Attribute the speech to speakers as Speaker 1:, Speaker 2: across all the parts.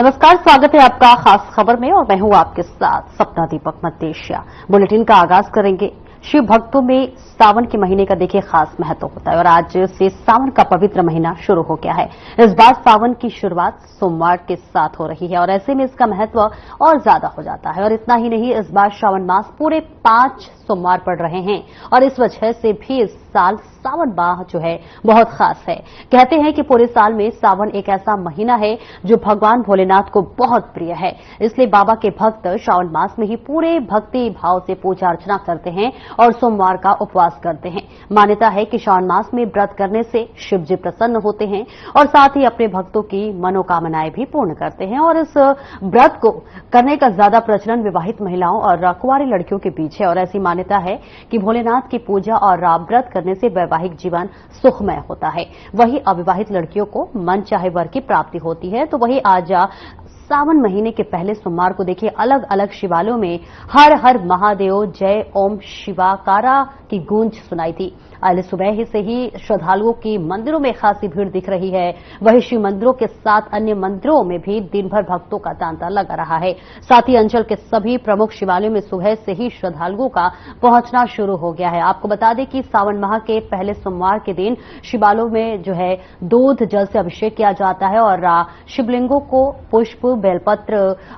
Speaker 1: नमस्कार, स्वागत है आपका खास खबर में और मैं हूं आपके साथ सपना दीपक मतेशिया। बुलेटिन का आगाज करेंगे। शिव भक्तों में सावन के महीने का देखिए खास महत्व होता है और आज से सावन का पवित्र महीना शुरू हो गया है। इस बार सावन की शुरुआत सोमवार के साथ हो रही है और ऐसे में इसका महत्व और ज्यादा हो जाता है। और इतना ही नहीं, इस बार श्रावण मास पूरे 5 सोमवार पड़ रहे हैं और इस वजह से भी इस साल सावन माह जो है बहुत खास है। कहते हैं कि पूरे साल में सावन एक ऐसा महीना है जो भगवान भोलेनाथ को बहुत प्रिय है, इसलिए बाबा के भक्त श्रावण मास में ही पूरे भक्ति भाव से पूजा अर्चना करते हैं और सोमवार का उपवास करते हैं। मान्यता है कि श्रावण मास में व्रत करने से शिव जी प्रसन्न होते हैं और साथ ही अपने भक्तों की मनोकामनाएं भी पूर्ण करते हैं। और इस व्रत को करने का ज्यादा प्रचलन विवाहित महिलाओं और कुंवारी लड़कियों के बीच है और ऐसी मान्यता है कि भोलेनाथ की पूजा और व्रत करने से वैवाहिक जीवन सुखमय होता है। वहीं अविवाहित लड़कियों को मन चाहे वर की प्राप्ति होती है। तो वहीं आज सावन महीने के पहले सोमवार को देखिए अलग अलग शिवालयों में हर हर महादेव जय ओम शिवाकारा की गूंज सुनाई थी। आज सुबह ही से ही श्रद्धालुओं की मंदिरों में खासी भीड़ दिख रही है। वहीं शिव मंदिरों के साथ अन्य मंदिरों में भी दिन भर भक्तों का तांता लगा रहा है। साथ ही अंचल के सभी प्रमुख शिवालयों में सुबह से ही श्रद्धालुओं का पहुंचना शुरू हो गया है। आपको बता दें कि सावन माह के पहले सोमवार के दिन शिवालयों में जो है दूध जल से अभिषेक किया जाता है और शिवलिंगों को पुष्प बेलपत्र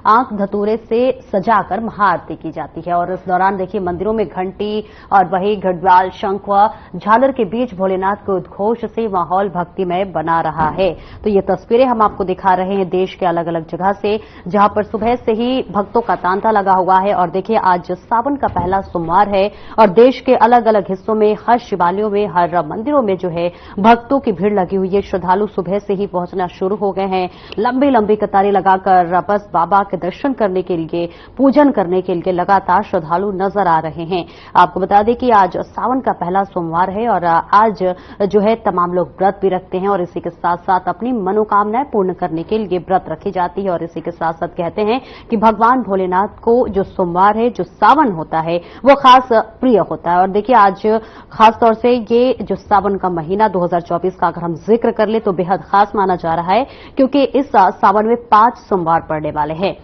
Speaker 1: आंख धतूरे से सजाकर महाआरती की जाती है। और इस दौरान देखिए मंदिरों में घंटी और वही घड़वाल शंख व झालर के बीच भोलेनाथ के उद्घोष से माहौल भक्तिमय बना रहा है। तो ये तस्वीरें हम आपको दिखा रहे हैं देश के अलग अलग जगह से, जहां पर सुबह से ही भक्तों का तांता लगा हुआ है। और देखिए आज सावन का पहला सोमवार है और देश के अलग अलग हिस्सों में हर शिवालयों में हर मंदिरों में जो है भक्तों की भीड़ लगी हुई है। श्रद्धालु सुबह से ही पहुंचना शुरू हो गए हैं। लंबी लंबी कतारें लगाकर बस बाबा के दर्शन करने के लिए, पूजन करने के लिए लगातार श्रद्धालु नजर आ रहे हैं। आपको बता दें कि आज सावन का पहला सोमवार है और आज जो है तमाम लोग व्रत भी रखते हैं और इसी के साथ साथ अपनी मनोकामनाएं पूर्ण करने के लिए व्रत रखी जाती है। और इसी के साथ साथ कहते हैं कि भगवान भोलेनाथ को जो सोमवार है, जो सावन होता है, वो खास प्रिय होता है। और देखिए आज खास तौर से ये जो सावन का महीना 2024 का अगर हम जिक्र कर ले तो बेहद खास माना जा रहा है, क्योंकि इस सावन में 5 सोमवार पड़ने वाले हैं।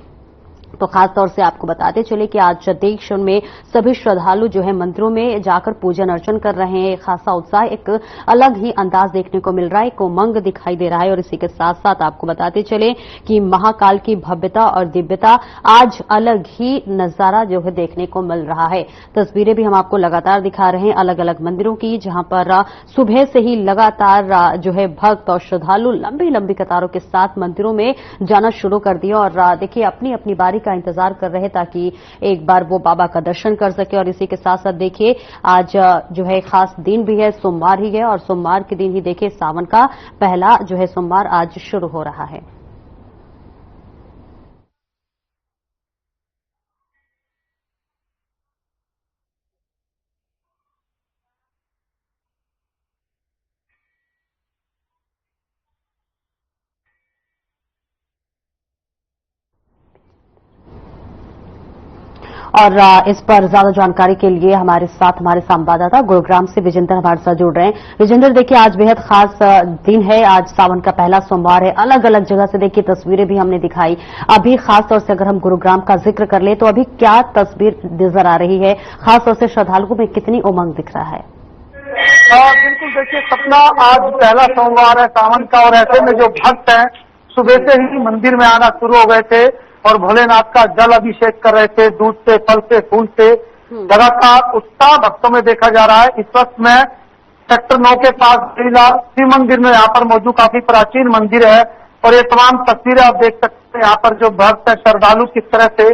Speaker 1: तो खास तौर से आपको बताते चले कि आज देश में सभी श्रद्धालु जो है मंदिरों में जाकर पूजन अर्चन कर रहे हैं। खासा उत्साह, एक अलग ही अंदाज देखने को मिल रहा है, एक उमंग दिखाई दे रहा है। और इसी के साथ साथ आपको बताते चले कि महाकाल की भव्यता और दिव्यता आज अलग ही नजारा जो है देखने को मिल रहा है। तस्वीरें भी हम आपको लगातार दिखा रहे हैं अलग अलग मंदिरों की, जहां पर सुबह से ही लगातार जो है भक्त और श्रद्धालु लंबी लंबी कतारों के साथ मंदिरों में जाना शुरू कर दिया और देखिए अपनी अपनी बारी का इंतजार कर रहे ताकि एक बार वो बाबा का दर्शन कर सके। और इसी के साथ साथ देखिए आज जो है खास दिन भी है, सोमवार ही है और सोमवार के दिन ही देखिए सावन का पहला जो है सोमवार आज शुरू हो रहा है। और इस पर ज्यादा जानकारी के लिए हमारे साथ हमारे संवाददाता गुरुग्राम से विजेंद्र हमारे साथ जुड़ रहे हैं। विजेंद्र, देखिए आज बेहद खास दिन है, आज सावन का पहला सोमवार है। अलग अलग जगह से देखिए तस्वीरें भी हमने दिखाई। अभी खास तौर से अगर हम गुरुग्राम का जिक्र कर ले तो अभी क्या तस्वीर नजर आ रही है, खास तौर से श्रद्धालुओं में कितनी उमंग दिख रहा है?
Speaker 2: बिल्कुल, देखिए सपना आज पहला सोमवार है सावन का और ऐसे में जो भक्त हैं सुबह से ही मंदिर में आना शुरू हो गए थे और भोलेनाथ का जल अभिषेक कर रहे थे, दूध से, फल से, फूल से। लगातार उत्साह भक्तों में देखा जा रहा है। इस वक्त मैं सेक्टर 9 के पास शिव मंदिर में यहाँ पर मौजूद काफी प्राचीन मंदिर है और ये तमाम तस्वीरें आप देख सकते हैं। यहाँ पर जो भक्त है, श्रद्धालु किस तरह से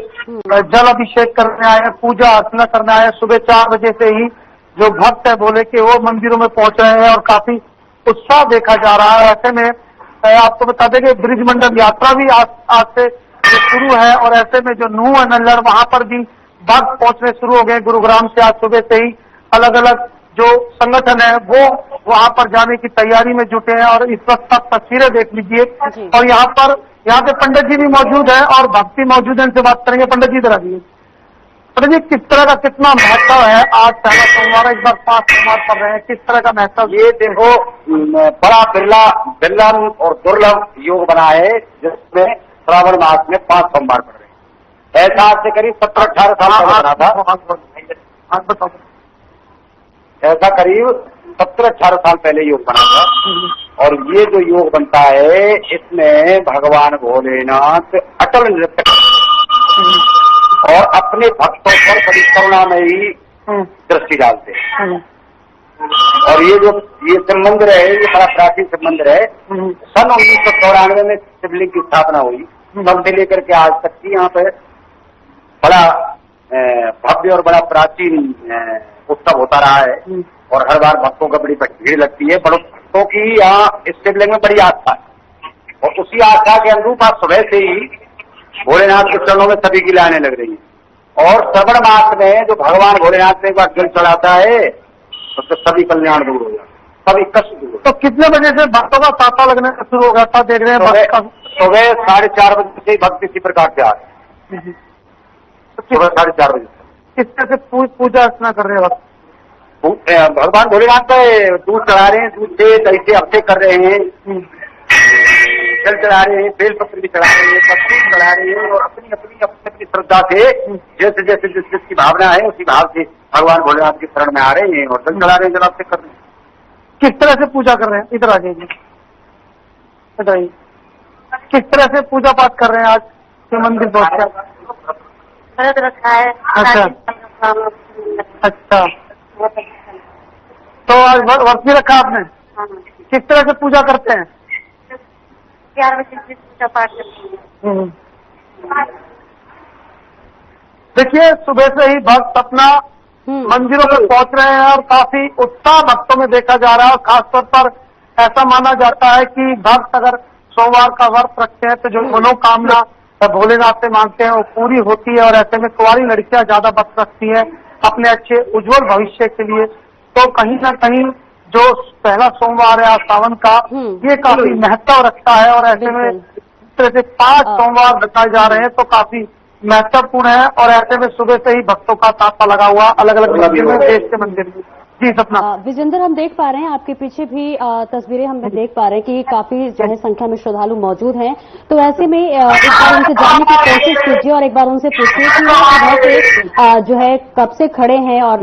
Speaker 2: जल अभिषेक करने आए हैं, पूजा अर्चना करने आए हैं। सुबह 4 बजे से ही जो भक्त है भोले के वो मंदिरों में पहुंच रहे हैं और काफी उत्साह देखा जा रहा है। ऐसे में आपको बता दें कि ब्रिज मंडल यात्रा भी आज से शुरू है और ऐसे में जो नूह नल्लर वहां पर भी भक्त पहुंचने शुरू हो गए। गुरुग्राम से आज सुबह से ही अलग अलग जो संगठन है वो वहां पर जाने की तैयारी में जुटे हैं और इस वक्त सब तस्वीरें देख लीजिए। और यहाँ पे पंडित जी भी मौजूद है और भक्ति मौजूद है, इनसे बात करेंगे। पंडित जी इधर आइए। पंडित जी, किस तरह का कितना महत्व है आज पहला सोमवार, एक बार 5 सोमवार कर रहे हैं, किस तरह का महत्व?
Speaker 3: ये देखो बड़ा बिरला और दुर्लभ योग बना है जिसमें श्रावण मास में 5 सोमवार पड़ रहे हैं। ऐसा आज से करीब 17-18 साल पहले बना था।
Speaker 2: बताओ।
Speaker 3: ऐसा करीब 17-18 साल पहले योग बना था। और ये जो योग बनता है इसमें भगवान भोलेनाथ अटल नृत्य और अपने भक्तों पर बड़ी करुणामयी दृष्टि डालते हैं। और ये शिव मंदिर है, ये बड़ा प्राचीन शिव मंदिर है। सन 1994 में शिवलिंग की स्थापना हुई। तब से लेकर के आज तक की यहाँ पर बड़ा भव्य और बड़ा प्राचीन उत्सव होता रहा है। और हर बार भक्तों का बड़ी भीड़ लगती है। बड़ों भक्तों की यहाँ इस शिवलिंग में बड़ी आस्था है। और उसी आस्था के अनुरूप आज सुबह से ही भोलेनाथ के चरणों में सभी की लाइनें लग रही है। और श्रवण मास में जो भगवान भोलेनाथ में एक बार जल चढ़ाता है तो सभी कल्याण दूर हो जाता, सभी कष्ट दूर हो।
Speaker 2: तो कितने बजे से भक्तों का तांता लगना शुरू हो गया था? देख रहे हैं
Speaker 3: सुबह 4:30 बजे से भक्त इसी प्रकार से आ रहे हैं। सुबह 4:30 बजे
Speaker 2: किस तरह से पूजा अर्चना कर रहे हैं वक्त?
Speaker 3: भगवान भोलेनाथ पे दूध चढ़ा रहे हैं, दूध से दही से अभिषेक कर रहे हैं, जल चढ़ा रहे हैं, बेलपत्र भी चढ़ा रहे हैं, पत्ती चढ़ा रहे हैं। और अपनी अपनी अपनी अपनी श्रद्धा से जैसे जैसे जिसकी भावना है उसी भाव से भगवान भोलेनाथ की शरण में आ रहे हैं और जल चढ़ा रहे हैं, जल अभिषेक कर रहे हैं।
Speaker 2: किस तरह से पूजा कर रहे हैं? इधर आ जाइए, बताइए किस तरह से पूजा पाठ कर रहे हैं आज शिव मंदिर पहुंच कर?
Speaker 4: रखा है।
Speaker 2: अच्छा, तो आज वर्ष भी रखा आपने? किस तरह से पूजा करते हैं?
Speaker 4: 11 बजे से पूजा पाठ करते हैं।
Speaker 2: देखिए, सुबह से ही भक्त अपना मंदिरों पर पहुंच रहे हैं और काफी उत्साह भक्तों में देखा जा रहा है। और खासतौर पर ऐसा माना जाता है कि भक्त अगर सोमवार का व्रत रखते हैं तो जो मनोकामना भोलेनाथ से मांगते हैं वो पूरी होती है। और ऐसे में कुंवारी लड़कियां ज्यादा व्रत रखती हैं अपने अच्छे उज्जवल भविष्य के लिए। तो कहीं ना कहीं जो पहला सोमवार है सावन का, ये काफी महत्व रखता है। और ऐसे में इस तरह से 5 सोमवार बताए जा रहे हैं तो काफी महत्वपूर्ण है। और ऐसे में सुबह से ही भक्तों का तांता लगा हुआ अलग अलग मंदिर में, देश के मंदिर में। जी सपना।
Speaker 1: विजेंद्र, हम देख पा रहे हैं आपके पीछे भी तस्वीरें हम देख पा रहे हैं कि काफी जो है संख्या में श्रद्धालु मौजूद हैं। तो ऐसे में एक बार उनसे जानने की कोशिश कीजिए और एक बार उनसे पूछिए कि वो सुबह से जो है कब से खड़े हैं और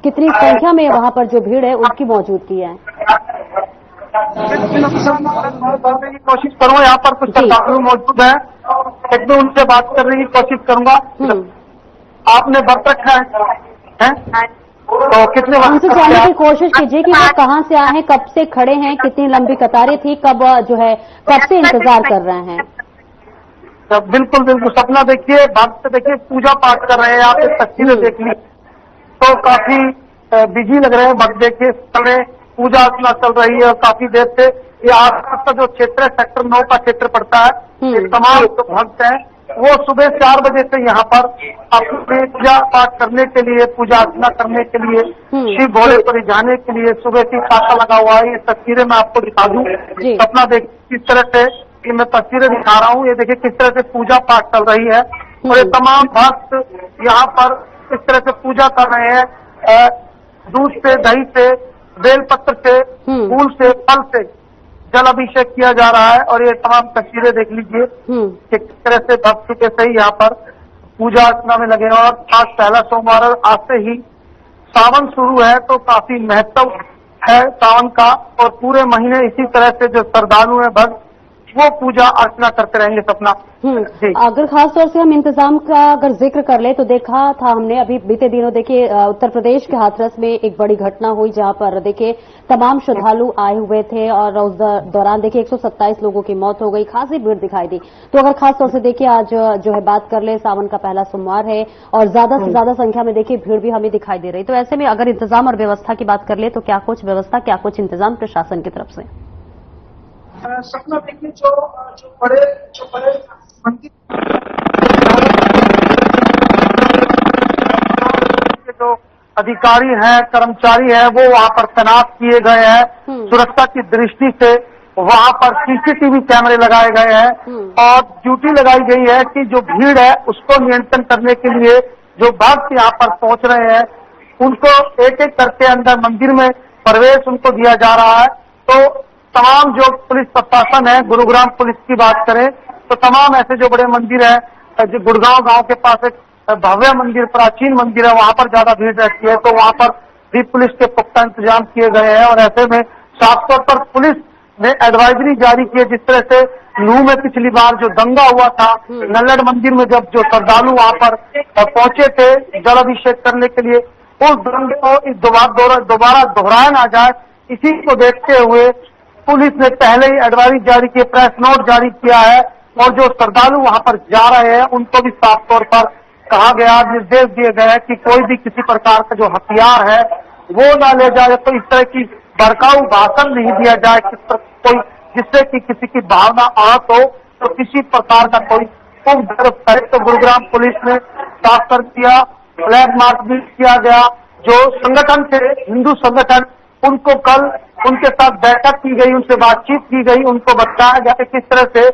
Speaker 1: कितनी संख्या में वहां पर जो भीड़ है उनकी मौजूदगी है।
Speaker 2: की कोशिश करूंगा, यहाँ पर कुछ श्रद्धालु मौजूद है, एक दो उनसे बात करने की कोशिश करूंगा। आपने व्रत रखा है? तो कितने
Speaker 1: उनसे जानने की कोशिश कीजिए कि वो कहाँ से आए हैं, कब से खड़े हैं, कितनी लंबी कतारें थी, कब जो है कब से इंतजार कर रहे हैं?
Speaker 2: तो बिल्कुल बिल्कुल सपना, देखिए भक्त देखिए पूजा पाठ कर रहे हैं। आप तस्वीरें देख ली तो काफी बिजी लग रहे हैं भक्त। देखिए समय पूजा अर्चना चल रही है और काफी देर से ये आसपास का जो क्षेत्र है सेक्टर 9 का क्षेत्र पड़ता है, ये तमाम जो भक्त हैं वो सुबह 4 बजे से यहाँ पर अपने पूजा पाठ करने के लिए, पूजा अर्चना करने के लिए, शिव भोले पर जाने के लिए सुबह से तांता लगा हुआ है। ये तस्वीरें मैं आपको दिखा दूं। सपना देख किस तरह से कि मैं तस्वीरें दिखा रहा हूँ। ये देखिए किस तरह से पूजा पाठ चल रही है और ये तमाम भक्त यहाँ पर इस तरह से पूजा कर रहे हैं। दूध से, दही से, बेलपत्र से, फूल से, फल से जल अभिषेक किया जा रहा है। और ये तमाम तस्वीरें देख लीजिए कि किस तरह से भक्त के से यहाँ पर पूजा अर्चना में लगे। और आज पहला सोमवार, आज से ही सावन शुरू है तो काफी महत्व है सावन का। और पूरे महीने इसी तरह से जो श्रद्धालु है भक्त वो पूजा अर्चना करते रहेंगे सपना।
Speaker 1: अगर खास तौर से हम इंतजाम का अगर जिक्र कर ले तो देखा था हमने अभी बीते दिनों, देखिए उत्तर प्रदेश के हाथरस में एक बड़ी घटना हुई जहां पर देखिए तमाम श्रद्धालु आए हुए थे और उस दौरान देखिए 127 लोगों की मौत हो गई, खासी भीड़ दिखाई दी। तो अगर खास तौर से देखिए आज जो है बात कर ले, सावन का पहला सोमवार है और ज्यादा से ज्यादा संख्या में देखिए भीड़ भी हमें दिखाई दे रही। तो ऐसे में अगर इंतजाम और व्यवस्था की बात कर ले तो क्या कुछ व्यवस्था, क्या कुछ इंतजाम प्रशासन की तरफ से?
Speaker 2: सपना देखिए जो बड़े मंदिर जो अधिकारी हैं, कर्मचारी हैं, वो वहाँ पर तैनात किए गए हैं। सुरक्षा की दृष्टि से वहाँ पर सीसीटीवी कैमरे लगाए गए हैं और ड्यूटी लगाई गई है कि जो भीड़ है उसको नियंत्रण करने के लिए जो भक्त यहाँ पर पहुंच रहे हैं उनको एक एक करके अंदर मंदिर में प्रवेश उनको दिया जा रहा है। तो तमाम जो पुलिस प्रशासन है, गुरुग्राम पुलिस की बात करें तो तमाम ऐसे जो बड़े मंदिर है, जो गुड़गांव गांव के पास एक भव्य मंदिर, प्राचीन मंदिर है, वहां पर ज्यादा भीड़ रहती है, तो वहां पर भी पुलिस के पुख्ता इंतजाम किए गए हैं। और ऐसे में साफ तौर पर पुलिस ने एडवाइजरी जारी की है। जिस तरह से नूह में पिछली बार जो दंगा हुआ था, नल्लड़ मंदिर में जब जो श्रद्धालु वहां पर पहुंचे थे जल अभिषेक करने के लिए, उस दंगे को इस दोबारा दोहराया ना जाए, इसी को देखते हुए पुलिस ने पहले ही एडवाइजरी जारी की, प्रेस नोट जारी किया है। और जो श्रद्धालु वहां पर जा रहे हैं उनको भी साफ तौर पर कहा गया, निर्देश दिए गए हैं कि कोई भी किसी प्रकार का जो हथियार है वो ना ले जाए, तो इस तरह की भड़काऊ भाषण नहीं दिया जाए कोई, जिससे कि किसी की भावना आहत हो, तो किसी प्रकार का कोई उपद्रव करे। तो गुरुग्राम पुलिस ने साफ कर दिया, फ्लैग मार्च भी किया गया। जो संगठन थे, हिंदू संगठन, उनको कल उनके साथ बैठक की गई, उनसे बातचीत की गई, उनको बताया गया कि किस तरह से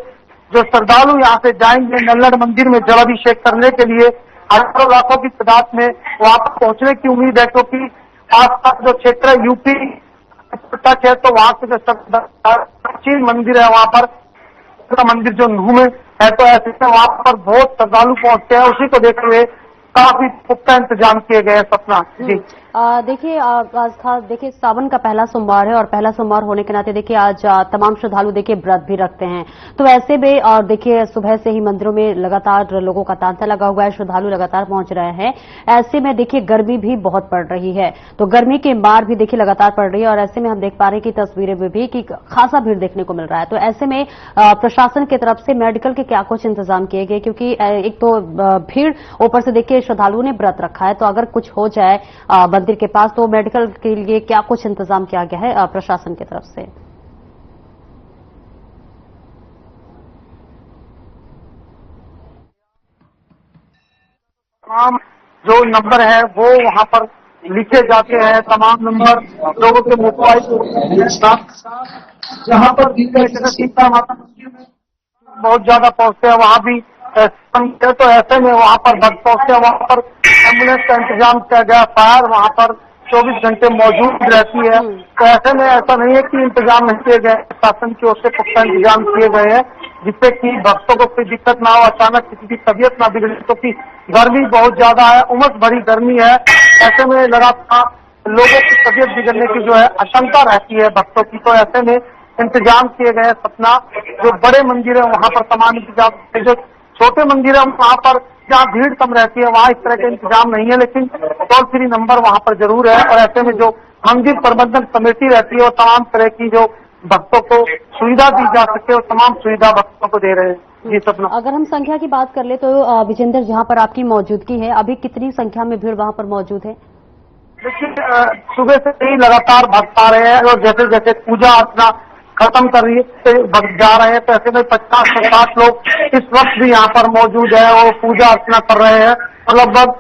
Speaker 2: जो श्रद्धालु यहाँ से जाएंगे नल्लड़ मंदिर में जलाभिषेक करने के लिए, हजारों लाखों की तादाद में वहां पर पहुंचने की उम्मीद है, क्योंकि आसपास जो क्षेत्र है यूपी टच है, तो वहां से जो प्राचीन मंदिर है वहां पर मंदिर जो नूह में है, तो ऐसे में वहां पर बहुत श्रद्धालु पहुंचते हैं। उसी को देखते हुए काफी पुख्ता इंतजाम किए गए हैं। सपना जी
Speaker 1: देखिए आज खास देखिए सावन का पहला सोमवार है और पहला सोमवार होने के नाते देखिए आज तमाम श्रद्धालु देखिए व्रत भी रखते हैं, तो ऐसे में और देखिए सुबह से ही मंदिरों में लगातार लोगों का तांता लगा हुआ है, श्रद्धालु लगातार पहुंच रहे हैं। ऐसे में देखिए गर्मी भी बहुत पड़ रही है, तो गर्मी की मार भी देखिए लगातार पड़ रही है और ऐसे में हम देख पा रहे हैं कि तस्वीरें में भी कि खासा भीड़ देखने को मिल रहा है। तो ऐसे में प्रशासन की तरफ से मेडिकल के क्या कुछ इंतजाम किए गए, क्योंकि एक तो भीड़ ऊपर से देखिए श्रद्धालुओं ने व्रत रखा है, तो अगर कुछ हो जाए मंदिर के पास तो मेडिकल के लिए क्या कुछ इंतजाम किया गया है प्रशासन की तरफ से?
Speaker 2: तमाम जो नंबर है वो वहां पर लिखे जाते हैं, तमाम नंबर लोगों के मोबाइल जहां पर सीता माता बहुत ज्यादा पहुंचते हैं, वहां भी तो ऐसे में वहां पर भक्त पहुंचते हैं, वहां पर एम्बुलेंस का इंतजाम किया गया, फायर वहां पर 24 घंटे मौजूद रहती है। तो ऐसे में ऐसा नहीं है कि इंतजाम नहीं किए गए, शासन की ओर से पुख्ता इंतजाम किए गए हैं, जिससे कि भक्तों को कोई दिक्कत ना हो, अचानक किसी की तबीयत ना बिगड़े, क्योंकि गर्मी बहुत ज्यादा है, उमस भरी गर्मी है। ऐसे में लगातार लोगों की तबीयत बिगड़ने की जो है आशंका रहती है भक्तों की, तो ऐसे में इंतजाम किए गए। सपना जो बड़े मंदिर है वहां पर तमाम इंतजाम, जो छोटे मंदिर है वहां पर जहाँ भीड़ कम रहती है वहां इस तरह के इंतजाम नहीं है, लेकिन टोल फ्री नंबर वहां पर जरूर है। और ऐसे में जो मंदिर प्रबंधन कमेटी रहती है वो तमाम तरह की जो भक्तों को सुविधा दी जा सके वो तमाम सुविधा भक्तों को दे रहे हैं। जी सपना,
Speaker 1: अगर हम संख्या की बात कर ले तो विजेंद्र जहां पर आपकी मौजूदगी है अभी कितनी संख्या में भीड़ वहां पर मौजूद है?
Speaker 2: देखिए सुबह से ही लगातार भक्त आ रहे हैं और जैसे जैसे पूजा अर्चना खत्म कर रही है भक्त जा रहे हैं, तो ऐसे में 50 से 60 लोग इस वक्त भी यहाँ पर मौजूद है, वो पूजा अर्चना कर रहे हैं और लगभग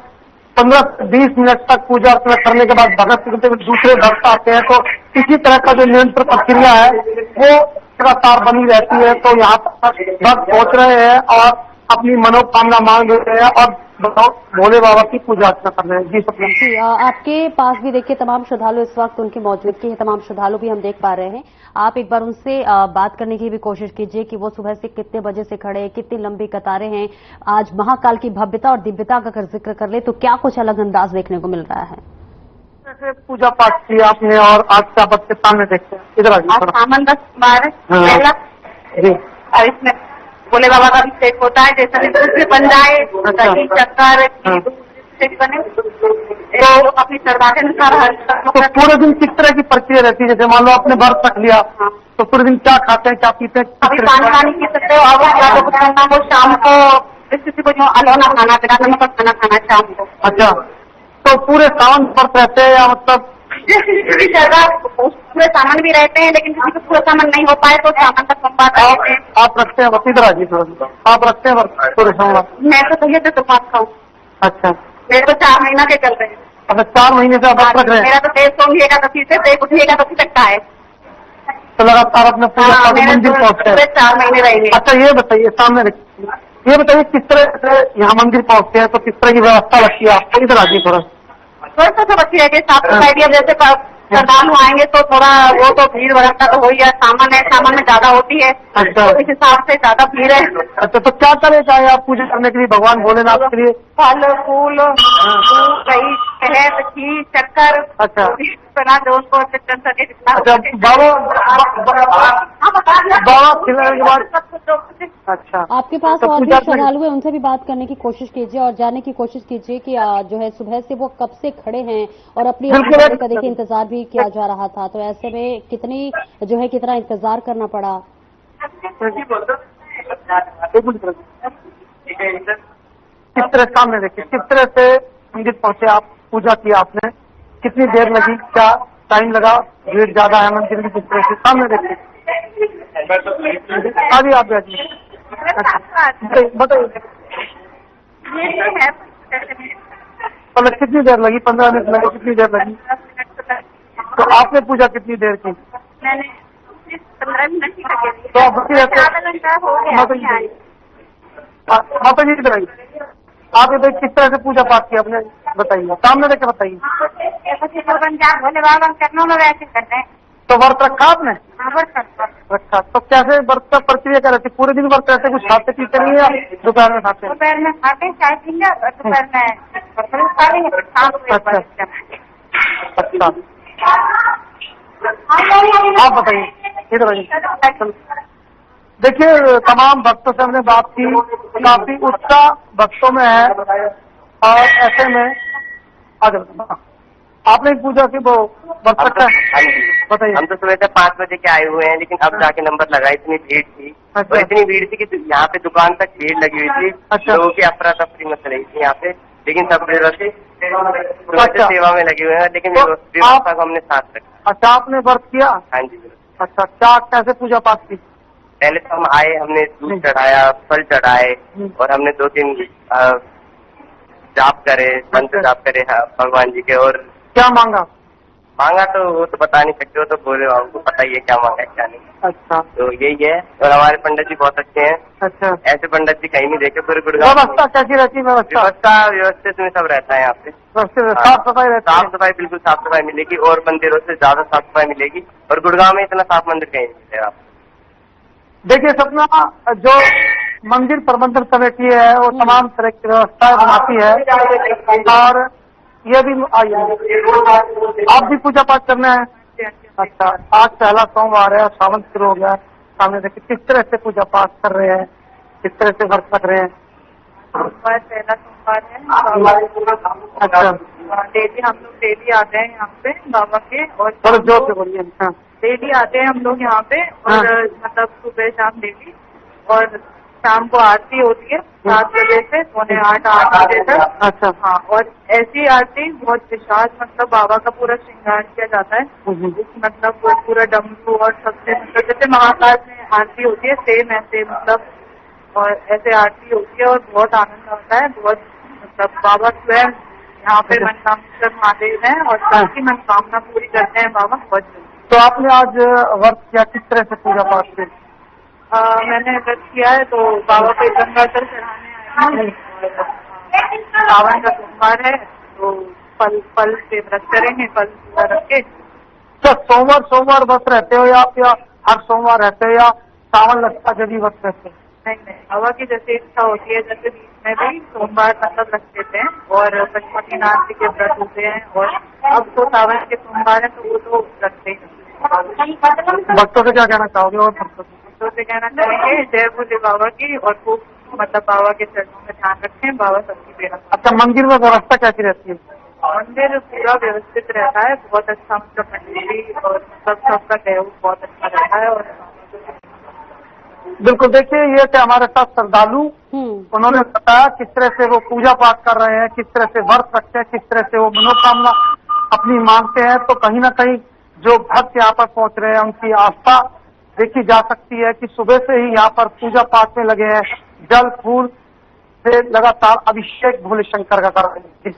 Speaker 2: 15 से 20 मिनट तक पूजा अर्चना करने के बाद भगत दूसरे भक्त आते हैं। तो इसी तरह का जो निरंतर प्रक्रिया है वो लगातार बनी रहती है। तो यहाँ पर भक्त पहुंच रहे हैं और अपनी मनोकामना मांग रहे हैं और भोले बाबा की पूजा अर्चना कर रहे हैं। जी सपना
Speaker 1: जी, आपके पास भी देखिए तमाम श्रद्धालु इस वक्त उनकी मौजूदगी है, तमाम श्रद्धालु भी हम देख पा रहे हैं। आप एक बार उनसे बात करने की भी कोशिश कीजिए कि वो सुबह से कितने बजे से खड़े हैं, कितनी लंबी कतारें हैं। आज महाकाल की भव्यता और दिव्यता का अगर जिक्र कर ले तो क्या कुछ अलग अंदाज देखने को मिल रहा है?
Speaker 2: जैसे पूजा पाठ किया आपने और आज क्या आपके सामने देखते हैं, इधर
Speaker 4: सावन का सोमवार पहला
Speaker 2: जी,
Speaker 4: और इसमें भोले बाबा का अभिषेक होता है, जैसे दूसरे बन जाए दही चक्कर बने तो अपनी श्रद्धा के अनुसार।
Speaker 2: तो पूरे दिन किस तरह की प्रक्रिया रहती है? जैसे मान लो आपने व्रत रख लिया तो पूरे दिन क्या खाते हैं, क्या पीते हैं?
Speaker 4: अभी पानी पानी पी सकते हो, अब वो शाम को किसी को जो अलोना खाना बिना नमक का खाना खाना शाम को।
Speaker 2: अच्छा, तो पूरे सावन व्रत रहते हैं या मतलब
Speaker 4: किसी श्रद्धा पूरे सामान भी रहते हैं, लेकिन किसी को पूरा सामान नहीं हो पाए तो सामान का सोमवार
Speaker 2: आप रखते हैं? वसीधरा जी थोड़ा आप रखते हैं पूरे सोमवार?
Speaker 4: मैं तो कहिए तो सोमवार खाऊँ।
Speaker 2: अच्छा,
Speaker 4: मेरे को 4 महीना के चल रहे हैं।
Speaker 2: अच्छा 4 महीने से आप व्रत रख रहे हैं?
Speaker 4: मेरा तो 150 एकादशी से 1 एकादशी तक का है।
Speaker 2: तो लगातार अपने पूजा मंदिर पहुँचते हैं?
Speaker 4: 4 महीने रहेंगे।
Speaker 2: अच्छा ये बताइए, सामने रखिए, ये बताइए किस तरह से यहाँ मंदिर पहुँचते हैं, तो किस तरह की व्यवस्था लगती है आपको? इधर आइए थोड़ा
Speaker 4: तो अच्छी रहती है, साफ सफाई भी। अब जैसे श्रद्धालु आएंगे तो थोड़ा वो तो भीड़ भड़का तो हो ही है, सामान में ज्यादा होती है।
Speaker 2: अच्छा।
Speaker 4: तो इस हिसाब से ज्यादा भीड़ है।
Speaker 2: अच्छा, तो क्या करे चाहे आप पूजा करने के लिए भगवान भोलेनाथ के लिए?
Speaker 4: फल फूल, दूध, दही, शहद, घी, शक्कर।
Speaker 2: अच्छा।
Speaker 4: बना दो उनको चिंतन सके जितना।
Speaker 2: अच्छा, बाबा खिलाने के बाद। अच्छा,
Speaker 1: आपके पास
Speaker 2: तो
Speaker 1: और भी
Speaker 2: पूजा
Speaker 1: श्रद्धालु हैं, उनसे भी बात करने की कोशिश कीजिए और जानने की कोशिश कीजिए कि जो है सुबह से वो कब से खड़े हैं और अपनी
Speaker 2: बिल्कुल।
Speaker 1: बारी का देखिए इंतजार भी किया जा रहा था, तो ऐसे में कितना इंतजार करना पड़ा।
Speaker 2: किस तरह सामने देखिए, किस तरह से मंदिर पहुंचे आप, पूजा किया आपने, कितनी देर लगी, क्या टाइम लगा, भीड़ ज्यादा है मंदिर में, किस तरह से सामने देखिए। अभी आप बैठिए। बताइए मतलब कितनी देर लगी? 15 मिनट लगे, कितनी देर लगी? तो आपने पूजा कितनी देर की?
Speaker 4: मैंने 15 मिनट ही लगे।
Speaker 2: तो आप बची रहते?
Speaker 4: आधा घंटा हो गया।
Speaker 2: माता जी इधर आइए। आप ये किस तरह से पूजा पाठ किया आपने, बताइए, सामने देख के बताइए।
Speaker 4: भोले बाबा करना में वैसे करते हैं।
Speaker 2: तो व्रत रखा आपने? रखा। तो कैसे व्रत का प्रक्रिया क्या रहती? पूरे दिन व्रत रहते, कुछ खाते पीते नहीं या दोपहर में खाते?
Speaker 4: दोपहर में खाते चाय पीएंगे और दोपहर में खा लेंगे।
Speaker 2: अच्छा, आप बताइए, इधर आइए। देखिए, तमाम भक्तों से हमने बात की, काफी उत्साह भक्तों में है और ऐसे में आगे आपने पूजा की वो व्रत रखा है? बताइए।
Speaker 3: हम तो सुबह से 5 बजे के आए हुए हैं, लेकिन अब जाके नंबर लगा, इतनी भीड़ थी।
Speaker 2: अच्छा।
Speaker 3: और इतनी भीड़ थी कि यहाँ पे दुकान तक भीड़ लगी हुई थी।
Speaker 2: अच्छा।
Speaker 3: लोगों की अफरा तफरी मच रही थी यहाँ पे, लेकिन सब
Speaker 2: अच्छा।
Speaker 3: सेवा में लगे हुए हैं, लेकिन
Speaker 2: तो
Speaker 3: व्यवस्था को हमने साथ रखा।
Speaker 2: अच्छा, आपने व्रत किया?
Speaker 3: हाँ जी।
Speaker 2: अच्छा, क्या कैसे पूजा पाठ की?
Speaker 3: पहले तो हम आए, हमने दूध चढ़ाया, फल चढ़ाए और हमने 2-3 जाप करे, मंत्र जाप करे भगवान जी के। और
Speaker 2: क्या मांगा
Speaker 3: तो वो तो बता नहीं सकते, वो तो बोले आपको पता ही है क्या मांगा है क्या नहीं।
Speaker 2: अच्छा,
Speaker 3: तो यही है। और हमारे पंडित जी बहुत अच्छे हैं।
Speaker 2: अच्छा।
Speaker 3: ऐसे पंडित जी कहीं नहीं देखे पूरे गुड़गांव।
Speaker 2: व्यवस्था कैसी रहती है?
Speaker 3: व्यवस्थित में सब रहता है यहाँ पे।
Speaker 2: साफ सफाई रहती है?
Speaker 3: साफ सफाई, बिल्कुल साफ सफाई मिलेगी और मंदिरों से ज्यादा साफ सफाई मिलेगी। और गुड़गांव में इतना साफ मंदिर कहीं नहीं मिलेगा।
Speaker 2: देखिए सपना, जो मंदिर प्रबंधन कमेटी है वो तमाम तरह की व्यवस्थाएं बनाती है और ये भी आइए, आप भी पूजा पाठ करना है? अच्छा, आज पहला सोमवार है, सावन शुरू हो गया, सामने देखिए किस तरह से पूजा पाठ कर रहे हैं, किस तरह से व्रत कर रहे हैं।
Speaker 4: पहला सोमवार है।
Speaker 2: अच्छा,
Speaker 4: डेली हम लोग डेली आते हैं यहाँ पे बाबा के। और
Speaker 2: थोड़ा जोर से बोलिए। हाँ,
Speaker 4: डेली आते हैं हम लोग यहाँ पे और मतलब सुबह शाम डेली। और शाम को आरती होती है 7 बजे से 7:45-8 बजे तक।
Speaker 2: अच्छा।
Speaker 4: हाँ, और ऐसी आरती बहुत विशाल, मतलब बाबा का पूरा श्रृंगार किया जाता है। मतलब वो पूरा डमरू और सबसे, मतलब जैसे महाकाल में आरती होती है सेम ऐसे, मतलब और ऐसे आरती होती है और बहुत आनंद आता है। बहुत मतलब बाबा स्वयं यहाँ पे मनकामना महादेव है और सबकी मनकामना पूरी करते हैं बाबा बहुत जल्दी।
Speaker 2: तो आपने आज व्रत किया, किस तरह से पूजा पाठ की?
Speaker 4: मैंने व्रत किया है तो बाबा पे गंगा जल चढ़ाने आए हैं। सावन का सोमवार है तो फल से व्रत करेंगे, फल रख के।
Speaker 2: तो सोमवार व्रत रहते हो या हर सोमवार रहते हो या सावन लगता जब भी व्रत रहते हो?
Speaker 4: नहीं, बाबा की जैसे इच्छा होती है, जैसे बीच में भी सोमवार मतलब रख देते हैं और पशुपतिनाथ जी के व्रत होते हैं। और अब तो सावन के सोमवार है तो वो तो रखते ही।
Speaker 2: भक्तों से क्या कहना चाहोगे? और
Speaker 4: भक्तों से कहना चाहेंगे जय भोले बाबा की, और खूब मतलब बाबा के चरणों में ध्यान रखें, बाबा सबकी बेड़ा।
Speaker 2: अच्छा, मंदिर में व्यवस्था कैसी रहती है?
Speaker 4: मंदिर पूरा व्यवस्थित रहता है, बहुत अच्छा, मतलब पंडित जी और मतलब सबका सहयोग बहुत अच्छा रहता है। और
Speaker 2: बिल्कुल, देखिए ये थे हमारे साथ श्रद्धालु, उन्होंने बताया किस तरह से वो पूजा पाठ कर रहे हैं, किस तरह से व्रत रखते हैं, किस तरह से वो मनोकामना अपनी मांगते हैं। तो कहीं ना कहीं जो भक्त यहाँ पर पहुंच रहे हैं उनकी आस्था देखी जा सकती है कि सुबह से ही यहाँ पर पूजा पाठ में लगे हैं, जल फूल से लगातार अभिषेक भोले शंकर का कर रहे हैं।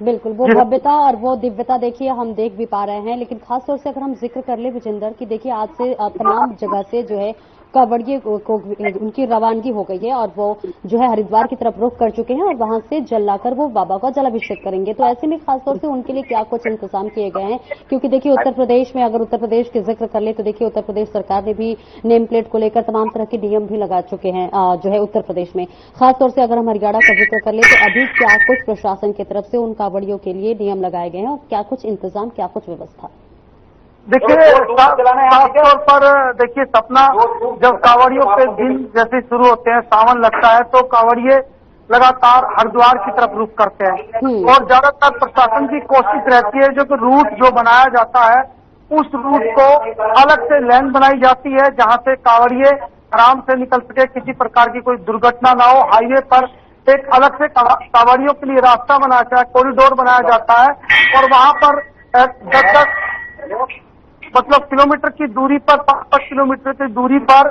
Speaker 1: बिल्कुल, वो भव्यता और वो दिव्यता देखिए हम देख भी पा रहे हैं। लेकिन खासतौर से अगर हम जिक्र कर ले विजेंद्र की, देखिए आज से तमाम जगह से जो है कांवड़िए को उनकी रवानगी हो गई है और वो जो है हरिद्वार की तरफ रुख कर चुके हैं और वहां से जल लाकर वो बाबा का जलाभिषेक करेंगे। तो ऐसे में खासतौर से उनके लिए क्या कुछ इंतजाम किए गए हैं? क्योंकि देखिए उत्तर प्रदेश में, अगर उत्तर प्रदेश की जिक्र कर ले तो देखिए उत्तर प्रदेश सरकार ने भी नेम प्लेट को लेकर तमाम तरह के नियम भी लगा चुके हैं जो है उत्तर प्रदेश में। खासतौर से अगर हम हरियाणा का जिक्र कर ले तो अभी क्या कुछ प्रशासन की तरफ से उन कांवड़ियों के लिए नियम लगाए गए हैं और क्या कुछ इंतजाम, क्या कुछ व्यवस्था?
Speaker 2: देखिए खासतौर पर देखिए सपना, जब कांवड़ियों के दिन जैसे शुरू होते हैं, सावन लगता है तो कांवड़िए लगातार हरिद्वार की तरफ रुख करते हैं और ज्यादातर प्रशासन की कोशिश रहती है जो कि रूट जो बनाया जाता है उस रूट को अलग से लेन बनाई जाती है जहां से कांवड़िए आराम से निकल सके, किसी प्रकार की कोई दुर्घटना ना हो। हाईवे पर एक अलग से कांवड़ियों के लिए रास्ता बनाया जाता है, कॉरिडोर बनाया जाता है और वहां पर 10 मतलब किलोमीटर की दूरी पर, 5 किलोमीटर की दूरी पर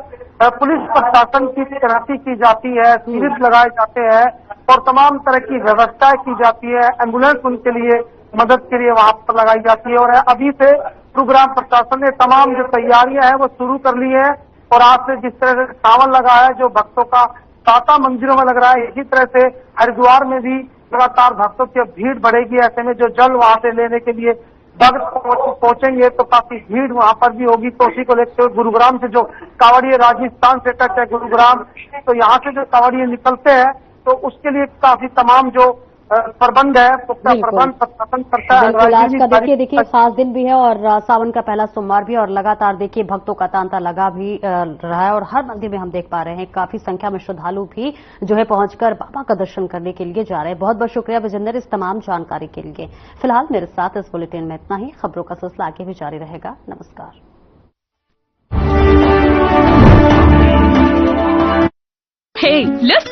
Speaker 2: पुलिस प्रशासन की तैनाती की जाती है, शिविर लगाए जाते हैं और तमाम तरह की व्यवस्थाएं की जाती है। एम्बुलेंस उनके लिए मदद के लिए वहां पर लगाई जाती है और अभी से गुरुग्राम प्रशासन ने तमाम जो तैयारियां हैं वो शुरू कर ली है और आज से जिस तरह से सावन लगा है जो भक्तों का तांता मंदिरों में लग रहा है, इसी तरह से हरिद्वार में भी लगातार भक्तों की भीड़ बढ़ेगी। ऐसे में जो जल वहां से लेने के लिए भक्त पहुंचेंगे तो काफी भीड़ वहां पर भी होगी। तो उसी को लेकर गुरुग्राम से जो कांवड़िए राजस्थान से टच है गुरुग्राम, तो यहाँ से जो कांवड़िए निकलते हैं तो उसके लिए काफी तमाम जो प्रबंध है पुख्ता प्रबंध प्रशासन करता है।
Speaker 1: बिल्कुल, आज का देखिए खास दिन भी है और सावन का पहला सोमवार भी और लगातार देखिए भक्तों का तांता लगा भी रहा है और हर मंदिर में हम देख पा रहे हैं काफी संख्या में श्रद्धालु भी जो है पहुंचकर बाबा का दर्शन करने के लिए जा रहे हैं। बहुत बहुत शुक्रिया विजेंद्र इस तमाम जानकारी के लिए। फिलहाल मेरे साथ इस बुलेटिन में इतना ही। खबरों का सिलसिला आगे भी जारी रहेगा। नमस्कार।
Speaker 5: Hey, let's